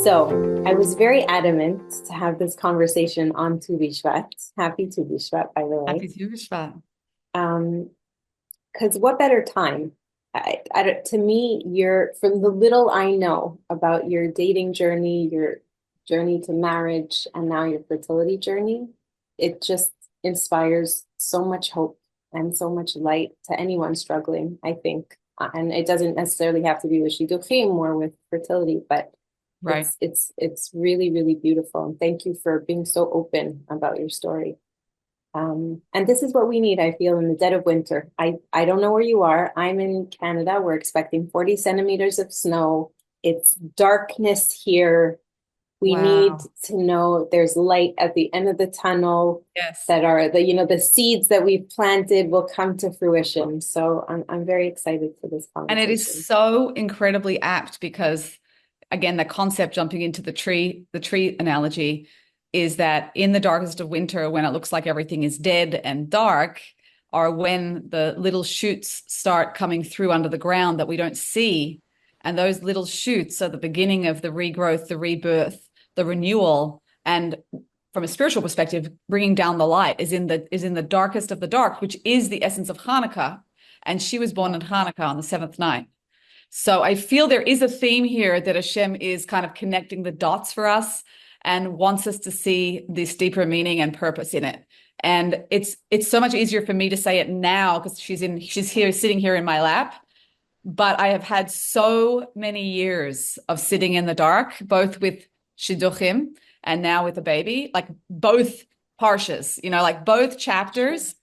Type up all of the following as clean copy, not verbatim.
So I was very adamant to have this conversation on Tu B'Shvat. Happy Tu B'Shvat, by the way. Happy to Shvat. Um, because what better time? To me, you're from the little I know about your dating journey, your journey to marriage, and now your fertility journey, it just inspires so much hope and so much light to anyone struggling, I think. And it doesn't necessarily have to be with shidduchim or with fertility, but Right. it's really, really beautiful. And thank you for being so open about your story. And this is what we need, I feel, in the dead of winter. I don't know where you are. I'm in Canada. We're expecting 40 centimeters of snow. It's darkness here. We need Wow. to know there's light at the end of the tunnel, Yes. that are the seeds that we've planted will come to fruition. So I'm very excited for this And it is conversation. so incredibly apt because, again, the concept jumping into the tree analogy is that in the darkest of winter, when it looks like everything is dead and dark, are when the little shoots start coming through under the ground that we don't see. And those little shoots are the beginning of the regrowth, the rebirth, the renewal. And from a spiritual perspective, bringing down the light is in the darkest of the dark, which is the essence of Hanukkah. And she was born Yeah. in Hanukkah on the seventh night. So I feel there is a theme here that Hashem is kind of connecting the dots for us and wants us to see this deeper meaning and purpose in it. And it's so much easier for me to say it now because she's here sitting here in my lap. But I have had so many years of sitting in the dark, both with shidduchim and now with a baby, like both parshas, like both chapters.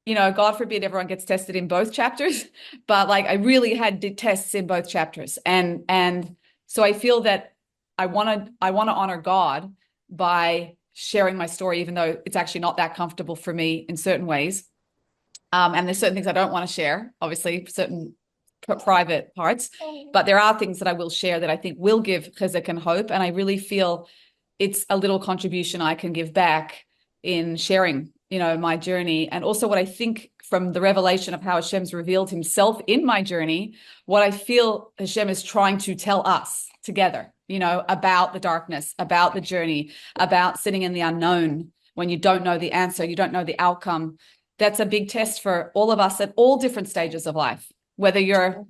God forbid everyone gets tested in both chapters, but like I really did tests in both chapters. And so I feel that I want to honor God by sharing my story, even though it's actually not that comfortable for me in certain ways. And there's certain things I don't want to share, obviously, certain private parts, but there are things that I will share that I think will give chizuk and hope. And I really feel it's a little contribution I can give back in sharing, my journey. And also what I think from the revelation of how Hashem's revealed himself in my journey, what I feel Hashem is trying to tell us together, about the darkness, about the journey, about sitting in the unknown when you don't know the answer, you don't know the outcome. That's a big test for all of us at all different stages of life, whether you're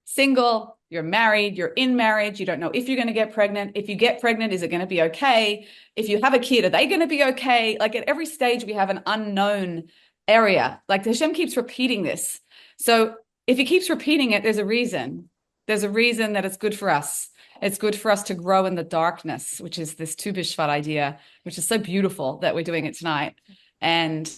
single, you're married, you're in marriage, you don't know if you're going to get pregnant. If you get pregnant, is it going to be okay? If you have a kid, are they going to be okay? Like at every stage, we have an unknown area. Like Hashem keeps repeating this. So if he keeps repeating it, there's a reason. There's a reason that it's good for us. It's good for us to grow in the darkness, which is this Tu B'Shvat idea, which is so beautiful that we're doing it tonight. And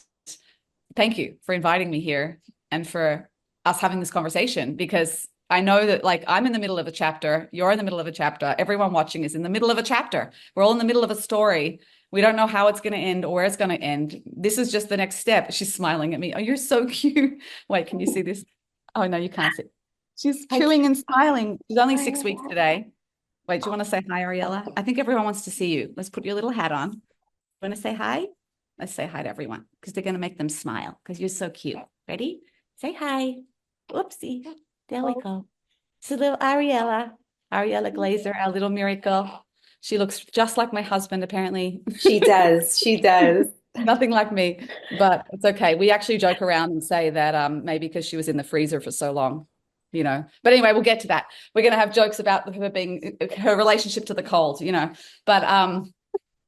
thank you for inviting me here and for us having this conversation because I know that like I'm in the middle of a chapter, you're in the middle of a chapter, everyone watching is in the middle of a chapter. We're all in the middle of a story. We don't know how it's going to end or where it's going to end. This is just the next step. She's smiling at me. Oh, you're so cute. Wait, can you see this? Oh, no, you can't see. She's I chewing can't. and smiling. She's only 6 weeks today. Wait, do you want to say hi, Ariella? I think everyone wants to see you. Let's put your little hat on. You want to say hi? Let's say hi to everyone because they're going to make them smile because you're so cute. Ready? Say hi. Oopsie. There we go. It's a little Ariella Glaser, our little miracle. She looks just like my husband, apparently. She does. She does. Nothing like me, but it's okay. We actually joke around and say that maybe because she was in the freezer for so long. But anyway, we'll get to that. We're going to have jokes about her relationship to the cold.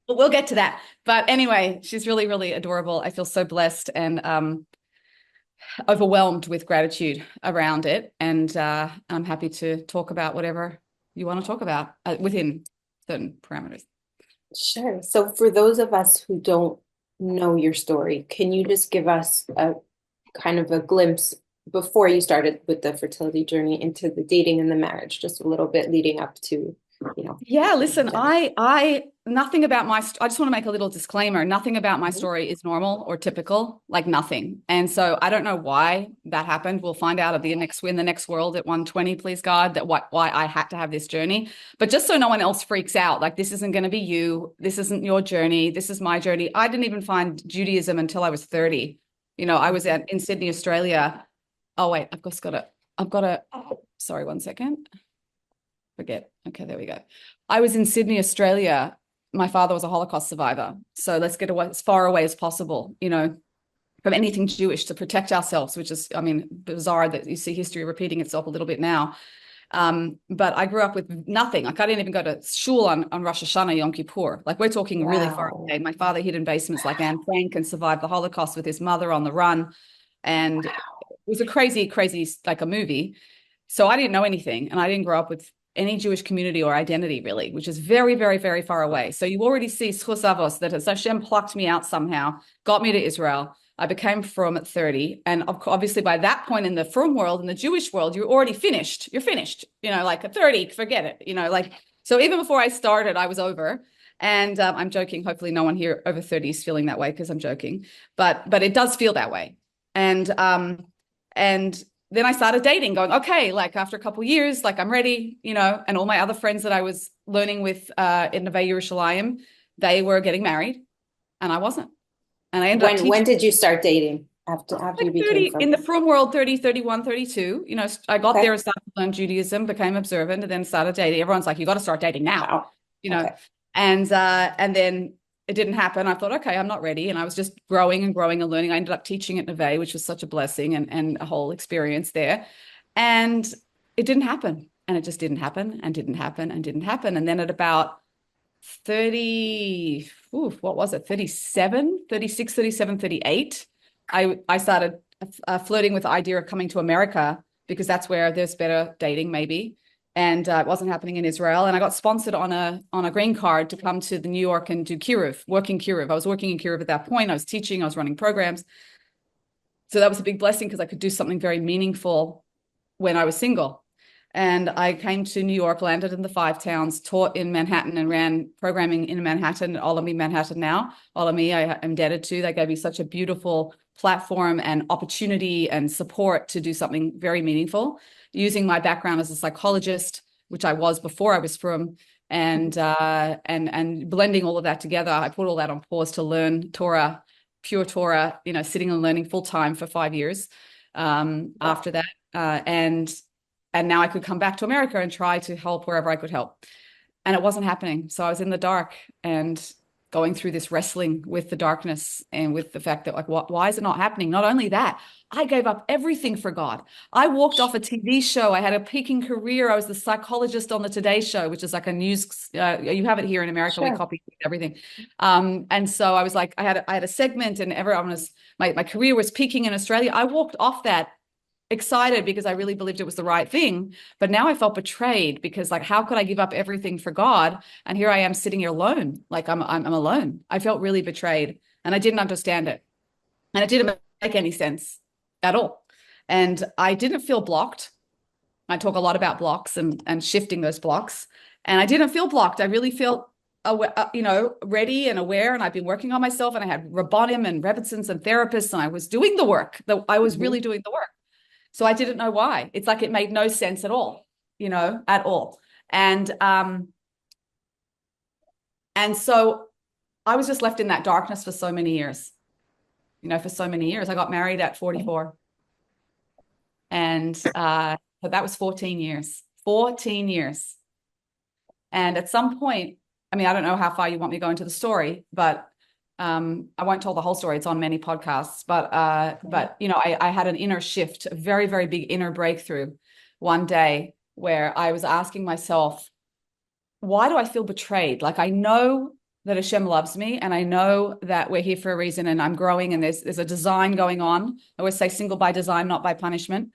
But we'll get to that. But anyway, she's really, really adorable. I feel so blessed and overwhelmed with gratitude around it. And I'm happy to talk about whatever you want to talk about within certain parameters. Sure. So for those of us who don't know your story, can you just give us a kind of a glimpse before you started with the fertility journey into the dating and the marriage, just a little bit leading up to, Yeah, listen, I nothing about I just want to make a little disclaimer. Nothing about my Mhm. story is normal or typical, like nothing. And so I don't know why that happened. We'll find out in the next world at 120, please God, that why I had to have this journey. But just so no one else freaks out, like this isn't going to be you. This isn't your journey. This is my journey. I didn't even find Judaism until I was 30. I was in Sydney, Australia. Oh, wait, I've got to, sorry, one second. Forget. Okay, there we go. I was in Sydney, Australia. My father was a Holocaust survivor. So let's get away, as far away as possible, from anything Jewish to protect ourselves, which is, I mean, bizarre that you see history repeating itself a little bit now. But I grew up with nothing. Like I didn't even go to shul on Rosh Hashanah, Yom Kippur. Like we're talking really far Wow. away. My father hid in basements like Anne Frank and survived the Holocaust with his mother on the run. And it Wow. was a crazy, crazy, like a movie. So I didn't know anything, and I didn't grow up with any Jewish community or identity really, which is very, very, very far away. So you already see schus avos, that Hashem plucked me out somehow, got me to Israel. I became frum at 30. And obviously by that point in the frum world, in the Jewish world, you're already finished. You're finished, like at 30, forget it, like, so even before I started, I was over. And I'm joking. Hopefully no one here over 30 is feeling that way because I'm joking, but it does feel that way. And then I started dating, going, okay, like after a couple of years, like I'm ready, and all my other friends that I was learning with in Neve Yerushalayim, they were getting married and I wasn't. And I ended up When teaching did you start dating after like you became 30 from? in the frum world, 30, 31, 32. I got there Okay. and started to learn Judaism, became observant, and then started dating. Everyone's like, you got to start dating now, Wow. you know. Okay. And then it didn't happen. I thought, okay, I'm not ready. And I was just growing and growing and learning. I ended up teaching at Neve, which was such a blessing and a whole experience there. And it didn't happen. And it just didn't happen and didn't happen and didn't happen. And then at about 30, what was it? 37, 36, 37, 38. I started flirting with the idea of coming to America because that's where there's better dating, maybe. And it wasn't happening in Israel. And I got sponsored on a green card to come to the New York and do Kiruv, working Kiruv. I was working in Kiruv at that point. I was teaching, I was running programs. So that was a big blessing because I could do something very meaningful when I was single. And I came to New York, landed in the five towns, taught in Manhattan and ran programming in Manhattan, Olami Manhattan now. Olami, I am indebted to. They gave me such a beautiful platform and opportunity and support to do something very meaningful, using my background as a psychologist, which I was before I was from, and blending all of that together. I put all that on pause to learn Torah, pure Torah, sitting and learning full time for 5 years Wow. after that. And now I could come back to America and try to help wherever I could help. And it wasn't happening. So I was in the dark and going through this wrestling with the darkness and with the fact that, like, why is it not happening? Not only that, I gave up everything for God. I walked off a TV show. I had a peaking career. I was the psychologist on the Today Show, which is like a news, you have it here in America. We Sure. copy everything. And so I was like, I had a segment and everyone was, my career was peaking in Australia. I walked off that excited because I really believed it was the right thing. But now I felt betrayed because, like, how could I give up everything for God? And here I am sitting here alone. Like I'm alone. I felt really betrayed and I didn't understand it. And it didn't make any sense at all. And I didn't feel blocked. I talk a lot about blocks and shifting those blocks. And I didn't feel blocked. I really felt ready and aware. And I've been working on myself. And I had Rabbonim and Rebbitzins and therapists, and I was doing the work. I was Hmm. really doing the work. So I didn't know why. It's like it made no sense at all, at all. And so I was just left in that darkness for so many years. For so many years. I got married at 44. And so that was 14 years. 14 years. And at some point, I mean, I don't know how far you want me to go into the story, but I won't tell the whole story. It's on many podcasts, but I had an inner shift, a very, very big inner breakthrough one day where I was asking myself, why do I feel betrayed? Like I know that Hashem loves me and I know that we're here for a reason and I'm growing and there's a design going on. I always say single by design, not by punishment.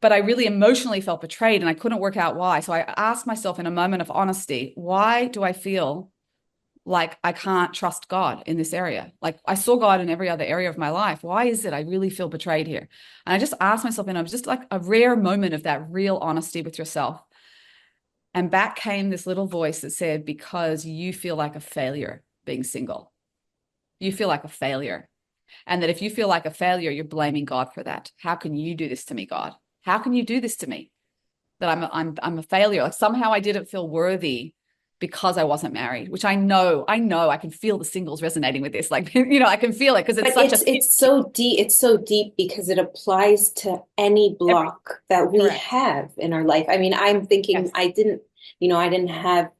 But I really emotionally felt betrayed and I couldn't work out why. So I asked myself in a moment of honesty, why do I feel like I can't trust God in this area? Like I saw God in every other area of my life. Why is it I really feel betrayed here? And I just asked myself, and it was just like a rare moment of that real honesty with yourself. And back came this little voice that said, because you feel like a failure being single. You feel like a failure. And that if you feel like a failure, you're blaming God for that. How can you do this to me, God? How can you do this to me? That I'm a failure. Like somehow I didn't feel worthy because I wasn't married, which I know I can feel the singles resonating with this. Like, I can feel it because it's But such a it's so deep because it applies to any every block that we correct. have in our life. I mean, I'm thinking Yes. I didn't I didn't have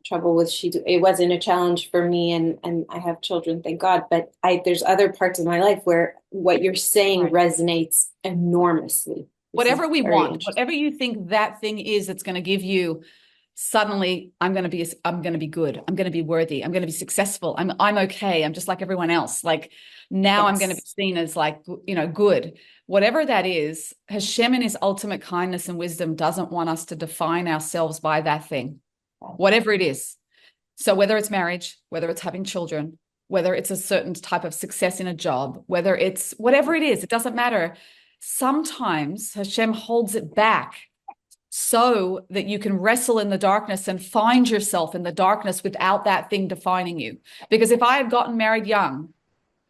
trouble with it wasn't a challenge for me, and I have children, thank God. But there's other parts of my life where what you're saying Right. resonates enormously. This is Whatever we very want, interesting. whatever you think that thing is that's going to give you suddenly I'm going to be good. I'm going to be worthy. I'm going to be successful. I'm okay. I'm just like everyone else. Like now I'm going to be Yes. seen as like, good. Whatever that is, Hashem in his ultimate kindness and wisdom doesn't want us to define ourselves by that thing, whatever it is. So whether it's marriage, whether it's having children, whether it's a certain type of success in a job, whether it's whatever it is, it doesn't matter. Sometimes Hashem holds it back so that you can wrestle in the darkness and find yourself in the darkness without that thing defining you. Because if I had gotten married young,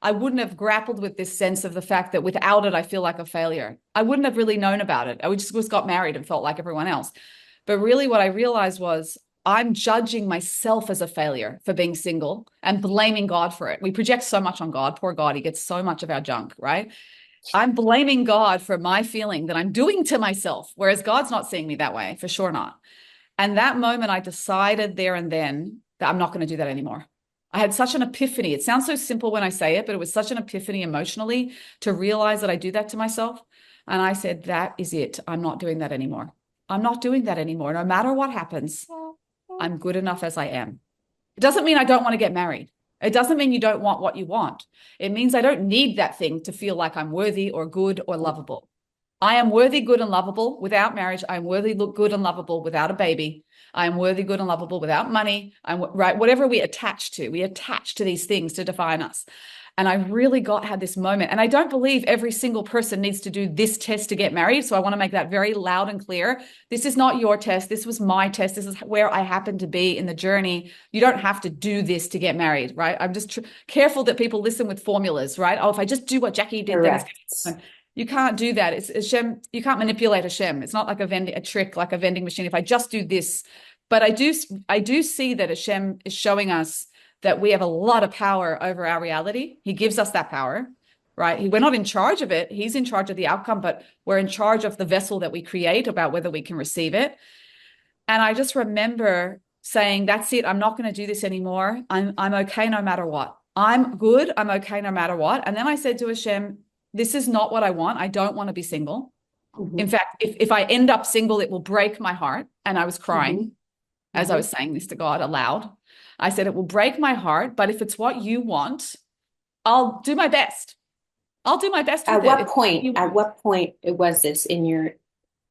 I wouldn't have grappled with this sense of the fact that without it, I feel like a failure. I wouldn't have really known about it. I just got married and felt like everyone else. But really, what I realized was I'm judging myself as a failure for being single and blaming God for it. We project so much on God. Poor God, he gets so much of our junk, right? I'm blaming God for my feeling that I'm doing to myself, whereas God's not seeing me that way, for sure not. And that moment, I decided there and then that I'm not going to do that anymore. I had such an epiphany. It sounds so simple when I say it, but it was such an epiphany emotionally to realize that I do that to myself. And I said, that is it. I'm not doing that anymore. I'm not doing that anymore. No matter what happens, I'm good enough as I am. It doesn't mean I don't want to get married. It doesn't mean you don't want what you want. It means I don't need that thing to feel like I'm worthy or good or lovable. I am worthy, good, and lovable without marriage. I am worthy, good, and lovable without a baby. I am worthy, good, and lovable without money. I'm right. Whatever we attach to these things to define us. And I really had this moment. And I don't believe every single person needs to do this test to get married. So I want to make that very loud and clear. This is not your test. This was my test. This is where I happen to be in the journey. You don't have to do this to get married, right? I'm just careful that people listen with formulas, right? Oh, if I just do what Jackie did, then it's going to Correct. happen. You can't do that. It's Hashem. You can't manipulate Hashem. It's not like a trick, like a vending machine. If I just do this, but I do see that Hashem is showing us that we have a lot of power over our reality. He gives us that power, right? We're not in charge of it. He's in charge of the outcome, but we're in charge of the vessel that we create about whether we can receive it. And I just remember saying, that's it. I'm not going to do this anymore. I'm okay no matter what. I'm good. I'm okay no matter what. And then I said to Hashem, this is not what I want. I don't want to be single. In Hmm. fact, if I end up single, it will break my heart. And I was Hmm. crying as I Hmm. was saying this to God aloud. I said, it will break my heart, but if it's what you want, I'll do my best. I'll do my best with At it. what If it's what point, you at want. what point was this in your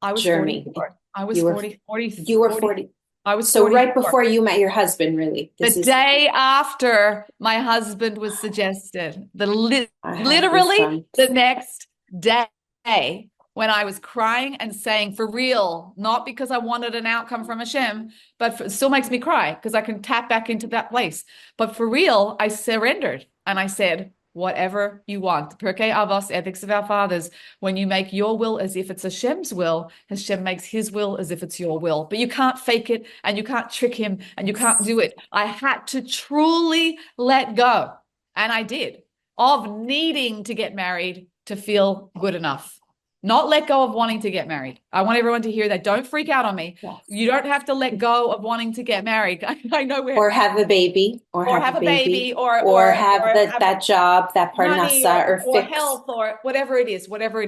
I was journey? 44. I was You were 40, 40, you were 40. 40. I was So right 44. before you met your husband, really. The This is day after my husband was suggested, I have literally the goosebumps. next day, when I was crying and saying, for real, not because I wanted an outcome from Hashem, but it still makes me cry because I can tap back into that place. But for real, I surrendered and I said, whatever you want. Pirkei Avos, ethics of our fathers. When you make your will as if it's Hashem's will, Hashem makes his will as if it's your will. But you can't fake it and you can't trick him and you can't Yes. do it. I had to truly let go. And I did, of needing to get married to feel good enough. Not let go of wanting to get married. I want everyone to hear that. Don't freak out on me. Yes. You don't have to let go of wanting to get married. I know where, Or have a baby, or or have a have a baby, baby, or or or have have that job, that money, parnasa, or or fix. health, or whatever it is, whatever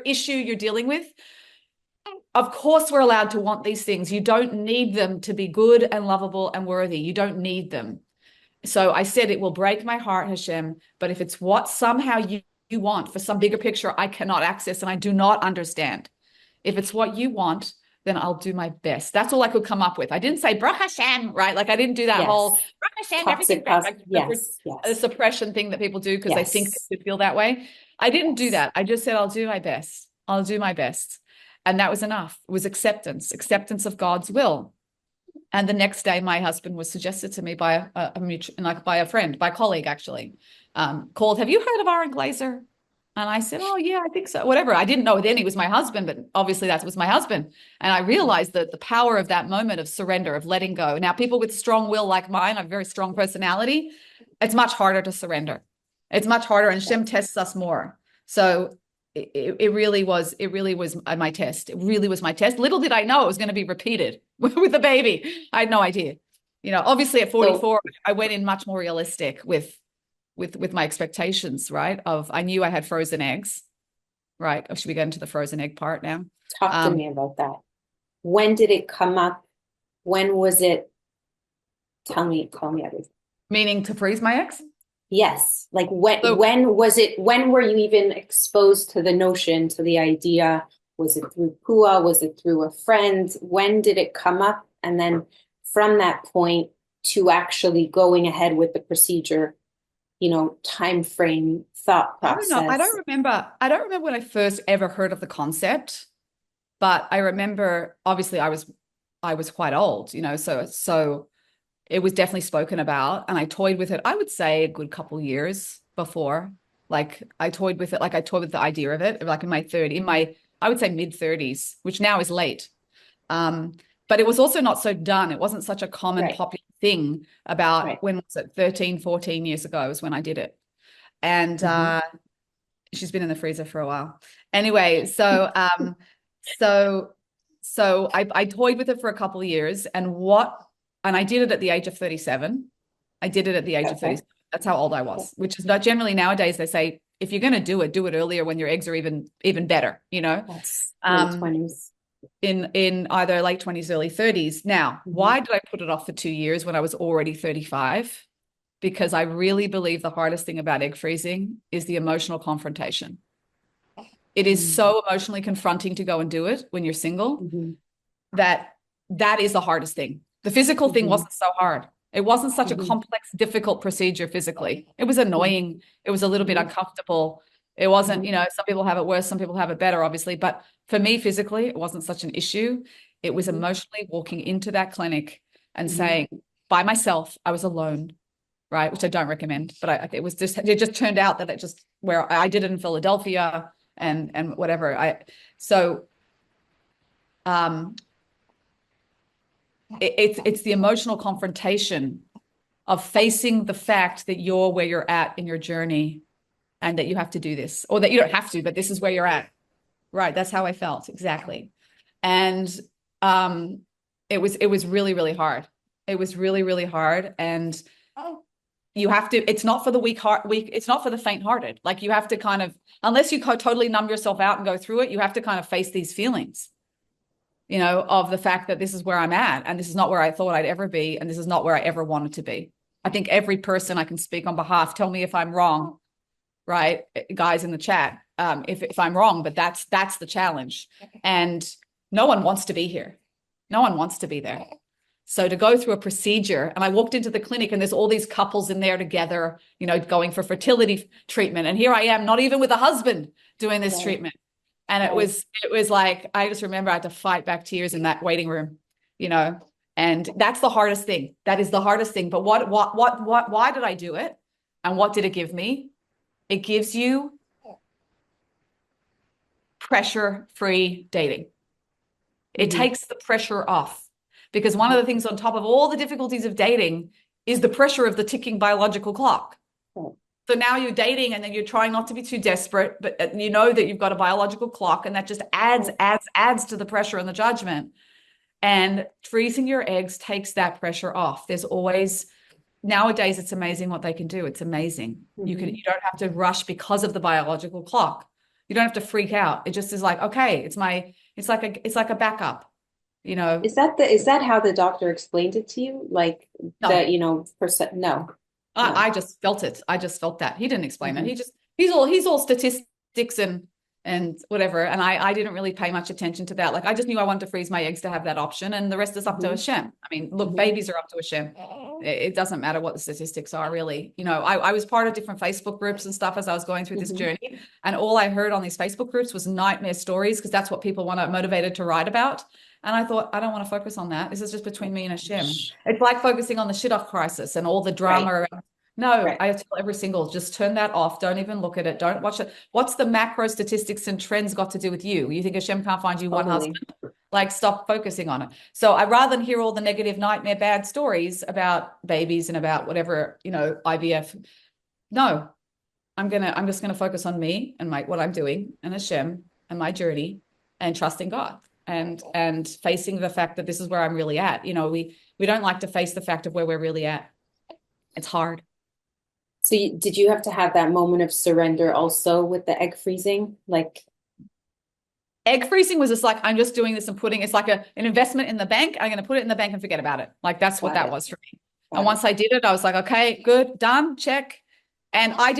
issue you're dealing with. Of course, we're allowed to want these things. You don't need them to be good and lovable and worthy. You don't need them. So I said, it will break my heart, Hashem, but if it's what somehow you want for some bigger picture I cannot access and I do not understand, if it's what you want, then I'll do my best. That's all I could come up with. I didn't say Baruch Hashem, right? Like I didn't do that whole Yes. Baruch Hashem, everything's Toxic great, pos. like Yes. the Yes. suppression thing that people do because they think Yes. they should feel that way. I didn't do Yes. that. I just said, I'll do my best. I'll do my best. And that was enough. It was acceptance of God's will. And the next day, my husband was suggested to me by a mutual, like by a friend, by a colleague actually, called, have you heard of Aaron Glaser? And I said, oh yeah, I think so. Whatever. I didn't know then he was my husband, but obviously that was my husband. And I realized that the power of that moment of surrender, of letting go. Now, people with strong will like mine, a very strong personality, it's much harder to surrender. It's much harder, and Shem tests us more. So it really was my test. It really was my test. Little did I know it was going to be repeated with the baby. I had no idea. Obviously at So 44, I went in much more realistic with my expectations, right? I knew I had frozen eggs, right? Or should we get into the frozen egg part now? talk to Um, me about that. When did it come up? When was it? Tell me everything. Meaning to freeze my eggs. Yes. Like So when was it, when were you even exposed to the notion, to the idea? Was it through PUA? Was it through a friend? When did it come up? And then from that point to actually going ahead with the procedure, time frame, thought I don't know. process. I don't remember when I first ever heard of the concept, but I remember obviously I was quite old, so it was definitely spoken about, and I toyed with it, I would say a good couple years before. Like I toyed with it, like I toyed with the idea of it, like I would say mid 30s, which now is late. Um, but it was also not so done. It wasn't such a common Right, popular thing about right. when was it, 13, 14 years ago was when I did it. And Hmm. she's been in the freezer for a while. Anyway, so I toyed with it for a couple of years, and I did it at the age of 37. I did it at the age of Okay. 37. That's how old I was, which is not generally nowadays they say if you're going to do it earlier when your eggs are even better, That's late um, 20s. in either late 20s, early 30s. Now, Hmm. why did I put it off for 2 years when I was already 35? Because I really believe the hardest thing about egg freezing is the emotional confrontation. It is so emotionally confronting to go and do it when you're single Hmm. that that is the hardest thing. The physical thing Hmm. wasn't so hard. It wasn't such a Hmm. complex, difficult procedure physically. It was annoying. It was a little bit Hmm. uncomfortable. It wasn't, Hmm. some people have it worse, some people have it better, obviously. But for me, physically, it wasn't such an issue. It was Hmm. emotionally walking into that clinic and Hmm. saying, by myself, I was alone, right? Which I don't recommend, but it just turned out that it just where I did it in Philadelphia and whatever. So um it's the emotional confrontation of facing the fact that you're where you're at in your journey and that you have to do this, or that you don't have to, but this is where you're at. Right. That's how I felt. Exactly. And um it was really, really hard. It was really, really hard. And you have to, it's not for the it's not for the faint-hearted. Like you have to kind of, unless you totally numb yourself out and go through it, you have to kind of face these feelings, of the fact that this is where I'm at and this is not where I thought I'd ever be and this is not where I ever wanted to be. I think every person I can speak on behalf, tell me if I'm wrong, right? Guys in the chat, if I'm wrong, but that's the challenge. And no one wants to be here. No one wants to be there. So to go through a procedure, and I walked into the clinic and there's all these couples in there together, going for fertility treatment. And here I am, not even with a husband doing this Right, treatment. And it right. was it was like I just remember I had to fight back tears in that waiting room, you know. And that's the hardest thing. That is the hardest thing. But why did I do it? And what did it give me? It gives you pressure-free dating. It Hmm. takes the pressure off. Because one of the things on top of all the difficulties of dating is the pressure of the ticking biological clock. Right. So now you're dating and then you're trying not to be too desperate, but you know that you've got a biological clock and that just adds to the pressure and the judgment. And freezing your eggs takes that pressure off. There's always nowadays it's amazing what they can do. It's amazing. Hmm. You don't have to rush because of the biological clock. You don't have to freak out. It just is like, okay, it's like a backup, you know. Is that how the doctor explained it to you? Like No, that, percent? No, no. I just felt it. I just felt that. He didn't explain it. Hmm. He's all statistics and whatever. And I didn't really pay much attention to that. Like I just knew I wanted to freeze my eggs to have that option, and the rest is up to Hmm. Hashem. I mean, look, Hmm. babies are up to Hashem. It doesn't matter what the statistics are, really. I was part of different Facebook groups and stuff as I was going through this Hmm. journey, and all I heard on these Facebook groups was nightmare stories because that's what people want to motivated to write about. And I thought, I don't want to focus on that. This is just between me and Hashem. It's like focusing on the shit off crisis and all the Right, drama. No, right. I tell every single, just turn that off. Don't even look at it. Don't watch it. What's the macro statistics and trends got to do with you? You think Hashem can't find you one husband? Totally. Like, stop focusing on it. So I rather than hear all the negative, nightmare, bad stories about babies and about whatever, IVF. No, I'm just gonna focus on me and my what I'm doing and Hashem and my journey and trusting God and facing the fact that this is where I'm really at. We don't like to face the fact of where we're really at. It's hard. So did you have to have that moment of surrender also with the egg freezing? Like, Egg freezing was just like, I'm just doing this and putting it's like an investment in the bank. I'm going to put it in the bank and forget about it. Like that's what got that it, was for me. And got it. once I did it, I was like, okay, good, done, check. And I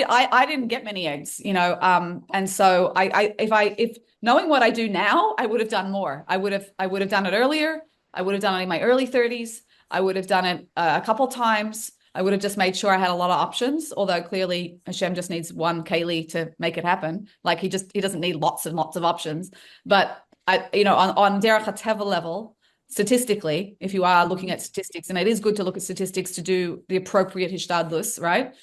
didn't get many eggs. And so if knowing what I do now, I would have done more. I would have done it earlier. I would have done it in my early 30s. I would have done it a couple times. I would have just made sure I had a lot of options, although clearly Hashem just needs one Kaylee to make it happen. Like he doesn't need lots and lots of options. But on Derech HaTeva level, statistically, if you are looking Mhm. at statistics, and it is good to look at statistics to do the appropriate hishtadlus, right?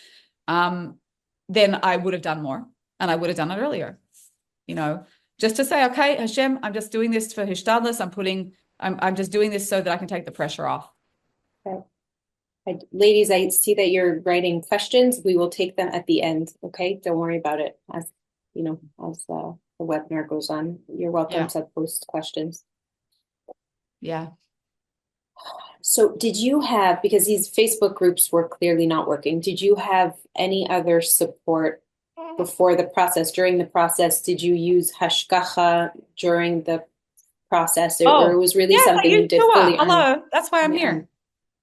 Um, then I would have done more and I would have done it earlier. You know, just to say, okay, Hashem, I'm just doing this for hishtadlus. I'm just doing this so that I can take the pressure off. Okay. Ladies, I see that you're writing questions. We will take them at the end. Okay, don't worry about it. As the webinar goes on, you're welcome Yeah. to post questions. Yeah. So did you have, because these Facebook groups were clearly not working, did you have any other support before the process, during the process? Did you use hashgacha during the process, or it Oh, was really yes, I something you used did Pua. fully Hello. That's why on I'm your own? here.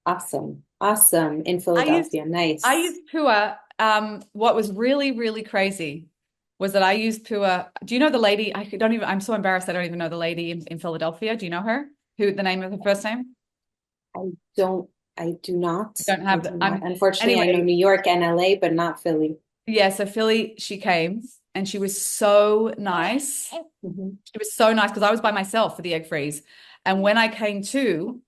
Awesome. Awesome. In I used Philadelphia. I Nice. used Pua. What was really, really crazy was that I used Pua. Do you know the lady? I'm so embarrassed I don't even know the lady in Philadelphia. Do you know her? Who the name of her first name? I don't, I do not. I don't I have do the not. I'm Unfortunately, I know anyway, New York and LA, but not Philly. yeah, so Philly, she came and she was so nice. Mhm. She was so nice because I was by myself for the egg freeze. And when I came to,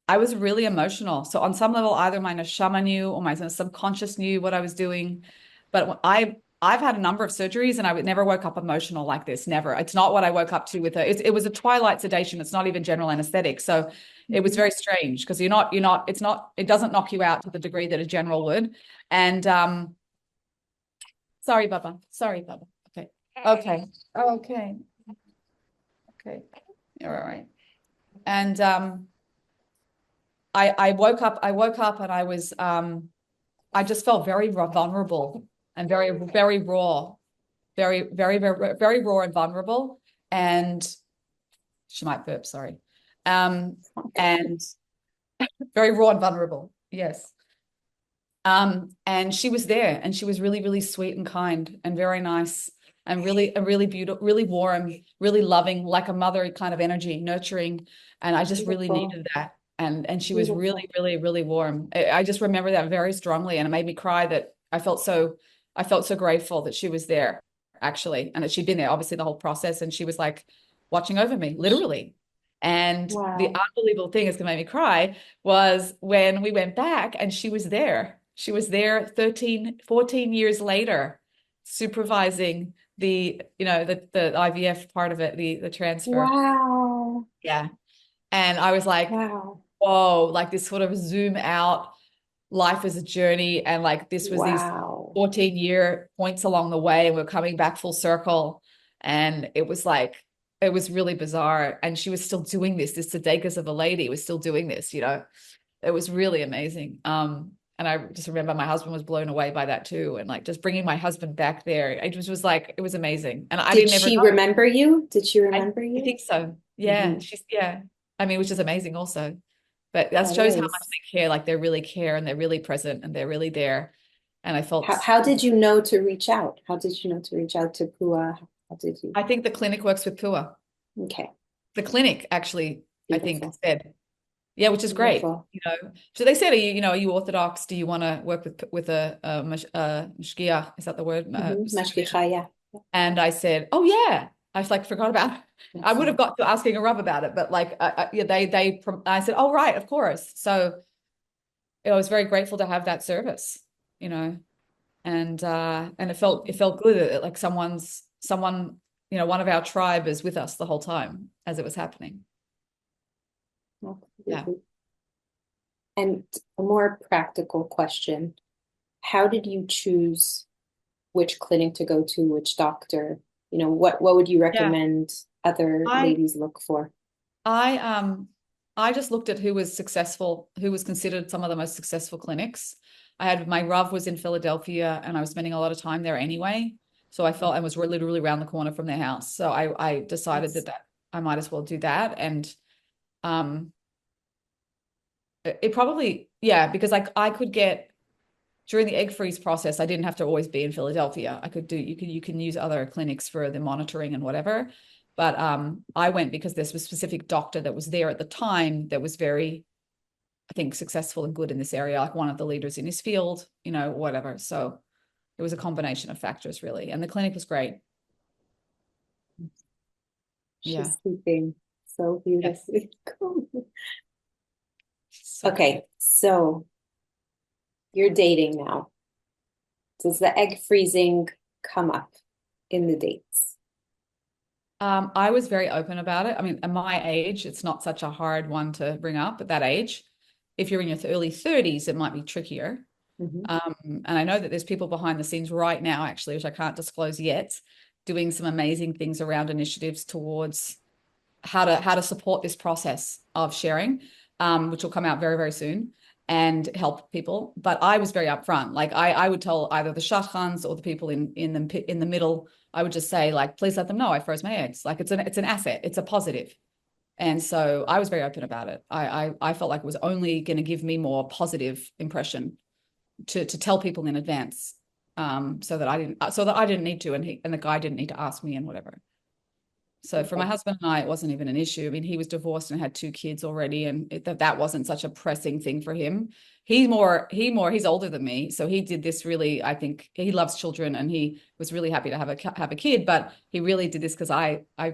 I was really emotional. So on some level, either my neshama knew or my subconscious knew what I was doing. But I've had a number of surgeries and I would never woke up emotional like this. Never. It's not what I woke up to with her. It was a twilight sedation. It's not even general anesthetic. So it was Mhm. very strange because it doesn't knock you out to the degree that a general would. And sorry, Baba. Sorry, Baba. Okay. Okay. Okay. Okay. You're all right. And I woke up and I just felt very vulnerable and very, very raw, very raw and vulnerable. And she might burp, sorry. And very raw and vulnerable. Yes. And she was there and she was really, really sweet and kind and very nice and really beautiful, really warm, really loving, like a mother kind of energy, nurturing. And I just really Beautiful. needed that. And she was really, Beautiful. really, really warm. I just remember that very strongly. And it made me cry that I felt so grateful that she was there actually, and that she'd been there obviously the whole process. And she was like watching over me, literally. And the Wow. unbelievable thing is going to make me cry was when we went back and she was there. She was there 13, 14 years later, supervising the IVF part of it, the transfer. Wow. Yeah. And I was like, Wow. whoa, like this sort of zoom out life as a journey. And like this was these Wow. 14-year points along the way, and we're coming back full circle. And it was like, it was really bizarre. And she was still doing this Sudeikis of a lady was still doing this. It was really amazing. And I just remember my husband was blown away by that too. And like just bringing my husband back there, it just was like, it was amazing. And I Did didn't ever she know. remember you? Did she I, remember I you? think so. Yeah. Hmm. Yeah. I mean, which is amazing also. But that That shows how much is. they care. Like they really care and they're really present and they're really there. And I felt, How did you know to reach out? How did you know to reach out to Pua? How did you? I think the clinic works with Pua. Okay. The clinic actually, I think, Beautiful. said, yeah, which is great. Beautiful. So they said, are you Orthodox? Do you want to work with a mashgiach? Is that the word? Mashgicha, yeah. And I said, oh yeah. I was like, forgot about it. I would have Excellent. got to asking a Rav about it, but like, yeah, I said, oh right, of course. So I was very grateful to have that service, you know, and it felt good that like someone, one of our tribe is with us the whole time as it was happening. Yeah. Absolutely. And a more practical question. How did you choose which clinic to go to, which doctor? What would you Yeah. recommend other I ladies look for? I I just looked at who was successful, who was considered some of the most successful clinics. I had my Rav was in Philadelphia and I was spending a lot of time there anyway. So I felt I was literally around the corner from their house. So I decided Yes. that I might as well do that. And um it probably, yeah, because I could get during the egg freeze process, I didn't have to always be in Philadelphia. I could do you can use other clinics for the monitoring and whatever. But I went because there's a specific doctor that was there at the time that was very, I think, successful and good in this area, like one of the leaders in his field, whatever. So it was a combination of factors, really. And the clinic was great. Yeah. She's sleeping so Yes. beautifully. Cool. So cute. Okay, so you're dating now. Does the egg freezing come up in the dates? I was very open about it. I mean, at my age, it's not such a hard one to bring up at that age. If you're in your early 30s, it might be trickier. Hmm. And I know that there's people behind the scenes right now, actually, which I can't disclose yet, doing some amazing things around initiatives towards how to support this process of sharing, which will come out very, very soon and help people. But I was very upfront. Like I would tell either the shadchans or the people in the middle, I would just say, like, please let them know I froze my eggs. Like it's an asset, it's a positive. And so I was very open about it. I felt like it was only going to give me more positive impression to tell people in advance, so that I didn't need to, and the guy didn't need to ask me and whatever. So for my Okay. husband and I, it wasn't even an issue. I mean, he was divorced and had two kids already, and that wasn't such a pressing thing for him. He's older than me, so he did this really. I think he loves children, and he was really happy to have a kid. But he really did this because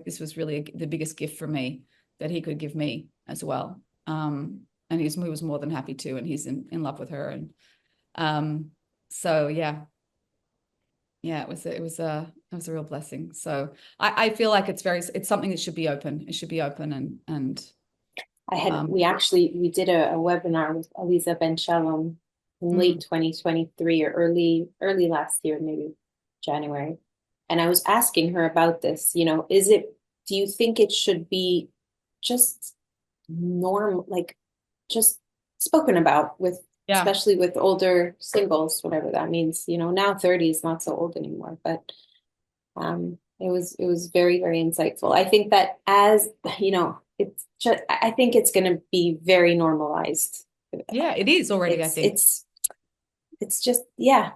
this was really the biggest gift for me that he could give me as well. And he was more than happy to, and he's in love with her, and um, so yeah, it was a real blessing. So I feel like it's something that should be open. It should be open and um We did a webinar with Aliza Ben Shalom in late mm, 2023 or early last year, maybe January. And I was asking her about this, do you think it should be just like just spoken about with, yeah. especially with older singles, whatever that means, now 30 is not so old anymore, but it was very, very insightful. I think that it's just I think it's going to be very normalized. Yeah, it is already, I It's think. it's it's just yeah,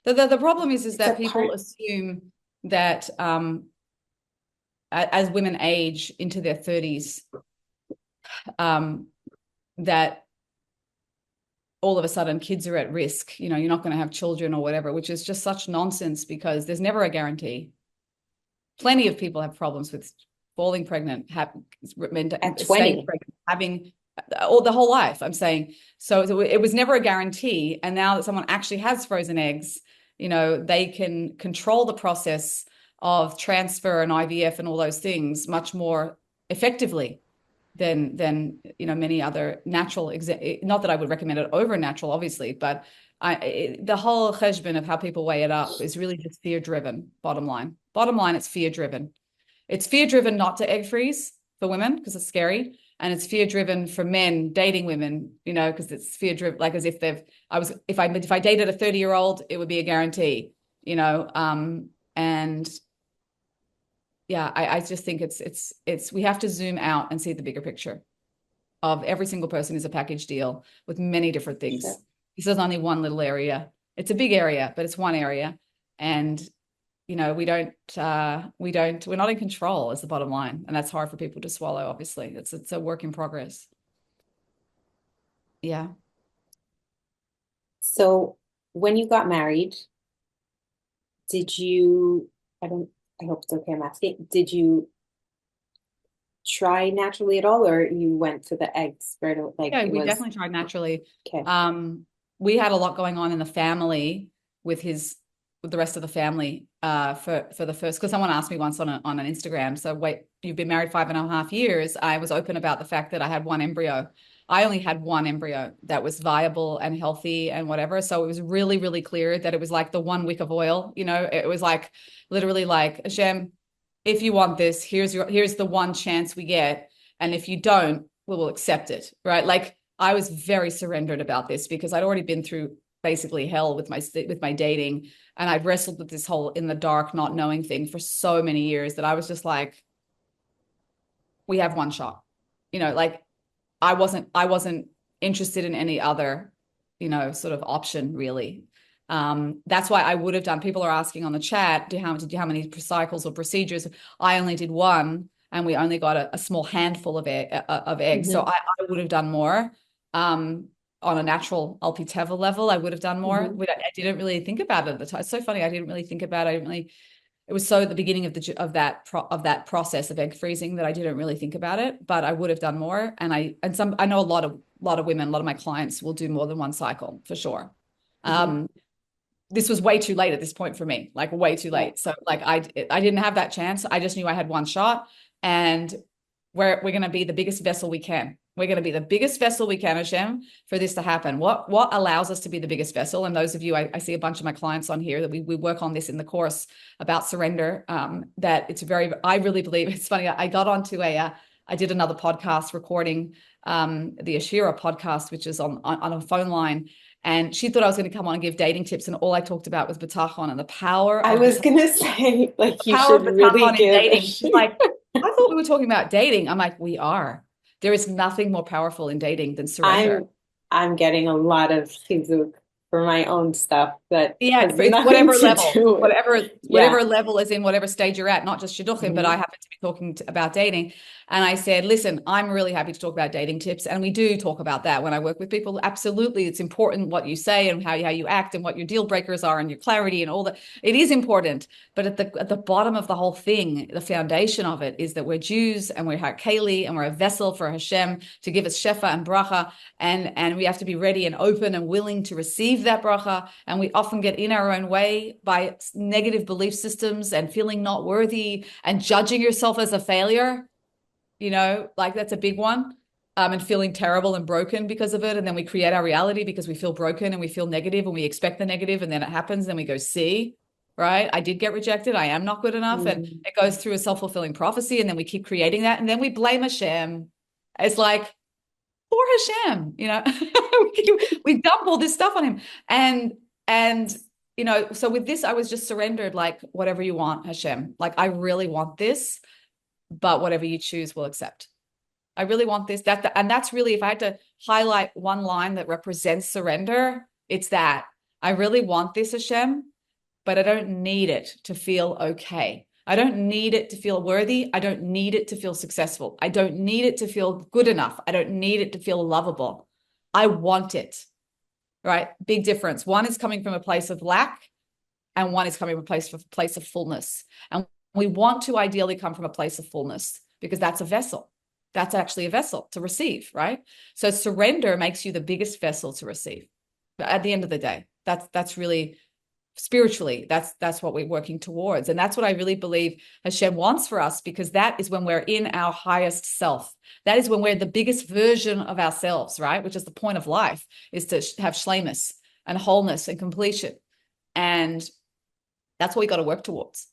The problem is it's a that people part. assume that as women age into their 30s, um that all of a sudden kids are at risk. You're not going to have children or whatever, which is just such nonsense because there's never a guarantee. Plenty of people have problems with falling pregnant, At staying 20. pregnant, having or the whole life. I'm saying so it was never a guarantee. And now that someone actually has frozen eggs, they can control the process of transfer and IVF and all those things much more effectively than many other natural. Not that I would recommend it over natural, obviously, but the whole cheshbon of how people weigh it up is really just fear driven. Bottom line, it's fear driven. It's fear driven not to egg freeze for women because it's scary, and it's fear driven for men dating women, because it's fear driven, like as if if I dated a 30-year-old, it would be a guarantee, and yeah, I just think it's we have to zoom out and see the bigger picture of every single person is a package deal with many different things. Sure. This is only one little area. It's a big area, but it's one area. And we're not in control is the bottom line. And that's hard for people to swallow, obviously. It's a work in progress. Yeah. So when you got married, did you, I don't, I hope it's okay, I'm asking, did you try naturally at all, or you went for the eggs right like Yeah, it we was definitely tried naturally. okay. We had a lot going on in the family with the rest of the family for the first, because someone asked me once on an Instagram, so wait, you've been married 5.5 years. I was open about the fact that I had one embryo. I only had one embryo that was viable and healthy and whatever. So it was really, really clear that it was like the one wick of oil. It was like literally like, Hashem, if you want this, here's the one chance we get. And if you don't, we will accept it. Right. Like I was very surrendered about this because I'd already been through basically hell with my dating. And I'd wrestled with this whole in the dark, not knowing thing for so many years that I was just like, we have one shot. Like I wasn't interested in any other, sort of option really. That's why I would have done. People are asking on the chat, how many cycles or procedures? I only did one, and we only got a small handful of eggs. So Hmm. I would have done more. On a natural Alpi Teva level, I would have done more. Hmm. I didn't really think about it at the time. It's so funny. I didn't really think about it. I didn't really it was so at the beginning of that process of egg freezing that I didn't really think about it, but I would have done more. And I know a lot of women, a lot of my clients will do more than one cycle for sure. Hmm. Um, this was way too late at this point for me, like way too Yeah. late. So like I didn't have that chance. I just knew I had one shot, and we're going to be the biggest vessel we can. We're going to be the biggest vessel we can, Hashem, for this to happen. What allows us to be the biggest vessel? And those of you, I see a bunch of my clients on here that we work on this in the course about surrender. That it's I really believe it's funny. I got onto I did another podcast recording, the Ashira podcast, which is on a phone line. And she thought I was going to come on and give dating tips, and all I talked about was bitachon and the power I of was bitachon, gonna say, like, you power of should really bitachon in give a dating. She's shit. like, I thought we were talking about dating. I'm like, we are. There is nothing more powerful in dating than surrender. I'm I'm getting a lot of chizuk for my own stuff that Yeah, has it's nothing whatever to level, do with, yeah. whatever level is in whatever stage you're at, not just shidduchim, but I Hmm. happen to be talking about dating. And I said, listen, I'm really happy to talk about dating tips. And we do talk about that when I work with people. Absolutely. It's important what you say and how you act and what your deal breakers are and your clarity and all that. It is important. But at the bottom of the whole thing, the foundation of it is that we're Jews and we're Hakeli and we're a vessel for Hashem to give us shefa and bracha. And we have to be ready and open and willing to receive that bracha. And we often get in our own way by negative belief systems and feeling not worthy and judging yourself as a failure. Like that's a big one. And feeling terrible and broken because of it. And then we create our reality because we feel broken and we feel negative and we expect the negative, and then it happens. Then we go, see, right? I did get rejected. I am not good enough. And Mm. it goes through a self-fulfilling prophecy. And then we keep creating that. And then we blame Hashem. It's like, poor Hashem, we dump all this stuff on him. And so with this, I was just surrendered, like, whatever you want, Hashem. Like, I really want this, but whatever you choose, we'll accept. I really want this. And that's really, if I had to highlight one line that represents surrender, it's that. I really want this, Hashem, but I don't need it to feel okay. I don't need it to feel worthy. I don't need it to feel successful. I don't need it to feel good enough. I don't need it to feel lovable. I want it, right? Big difference. One is coming from a place of lack, and one is coming from a place of fullness. And we want to ideally come from a place of fullness because that's a vessel. That's actually a vessel to receive, right? So surrender makes you the biggest vessel to receive. But at the end of the day, that's really spiritually, that's what we're working towards. And that's what I really believe Hashem wants for us, because that is when we're in our highest self. That is when we're the biggest version of ourselves, right? Which is the point of life, is to have shlemus and wholeness and completion. And that's what we got to work towards.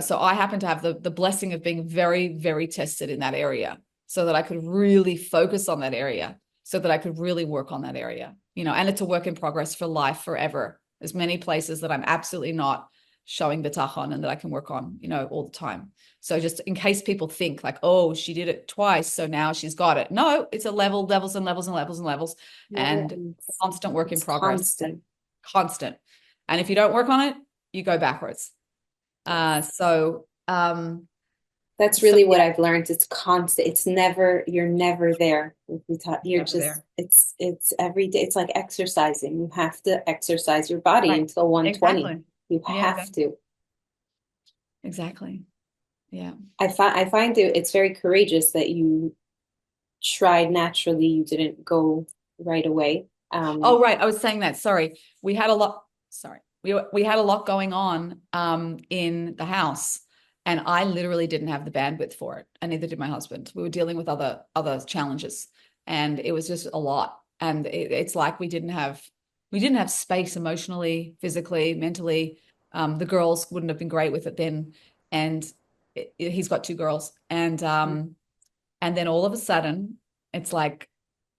So I happen to have the blessing of being very, very tested in that area, so that I could really focus on that area, so that I could really work on that area, and it's a work in progress for life forever. There's many places that I'm absolutely not showing bitachon and that I can work on, all the time. So just in case people think like, oh, she did it twice, so now she's got it. No, it's a levels and levels and levels and levels, Never and ends. constant work in It's progress, constant. constant. And if you don't work on it, you go backwards. Uh, Yes. so, um, That's so really what yeah, I've learned. It's constant. You're never there. You're never just, there. it's every day. It's like exercising. You have to exercise your body Right. until 120. Exactly. You Yeah, have to. exactly. Yeah. I find it's very courageous that you tried naturally. You didn't go right away. Oh, right. I was saying that. Sorry. We had a lot. Sorry. We had a lot going on in the house, and I literally didn't have the bandwidth for it, and neither did my husband. We were dealing with other challenges. and it was just a lot. And it's like we didn't have space emotionally, physically, mentally. The girls wouldn't have been great with it then, and he's got two girls, and then all of a sudden, it's like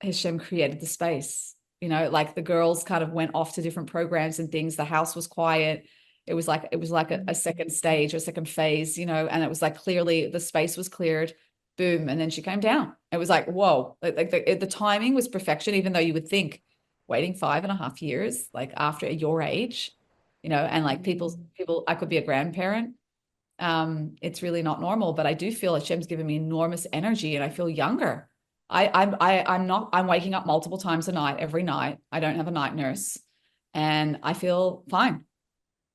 Hashem created the space. Like the girls kind of went off to different programs and things. The house was quiet. It was like a second stage or a second phase, and it was like clearly the space was cleared. Boom, and then she came down. It was like, whoa, like the timing was perfection, even though you would think waiting 5.5 years, like after your age, and like people, I could be a grandparent. It's really not normal, but I do feel Hashem's given me enormous energy and I feel younger. I'm waking up multiple times a night, every night. I don't have a night nurse and I feel fine.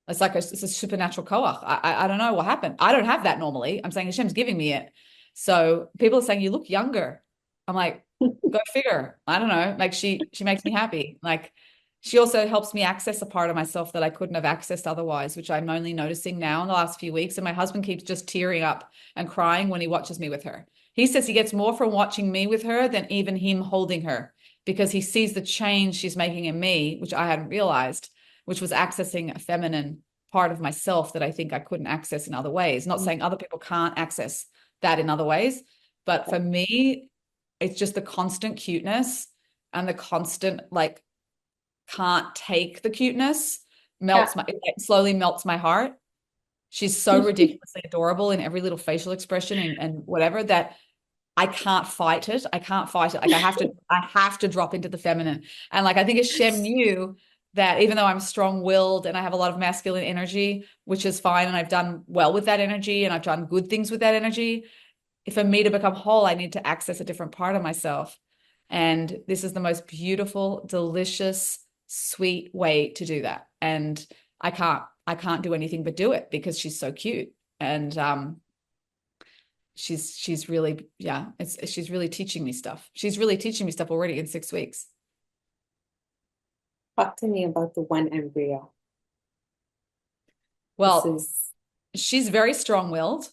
It's a supernatural koach. I don't know what happened. I don't have that normally. I'm saying Hashem's giving me it. So people are saying you look younger. I'm like, go figure. I don't know. Like she makes me happy. Like she also helps me access a part of myself that I couldn't have accessed otherwise, which I'm only noticing now in the last few weeks. And my husband keeps just tearing up and crying when he watches me with her. He says he gets more from watching me with her than even him holding her because he sees the change she's making in me, which I hadn't realized, which was accessing a feminine part of myself that I think I couldn't access in other ways. Not saying other people can't access that in other ways, but for me, it's just the constant cuteness and the constant like can't take the cuteness Yeah. it slowly melts my heart. She's so ridiculously adorable in every little facial expression and whatever that I can't fight it. I can't fight it. Like I have to drop into the feminine. And like I think Hashem knew that even though I'm strong-willed and I have a lot of masculine energy, which is fine, and I've done well with that energy and I've done good things with that energy, for me to become whole, I need to access a different part of myself. And this is the most beautiful, delicious, sweet way to do that. And I can't do anything but do it because she's so cute. And she's really, yeah, she's really teaching me stuff. She's really teaching me stuff already in 6 weeks. Talk to me about the one embryo. This Well, is she's very strong-willed,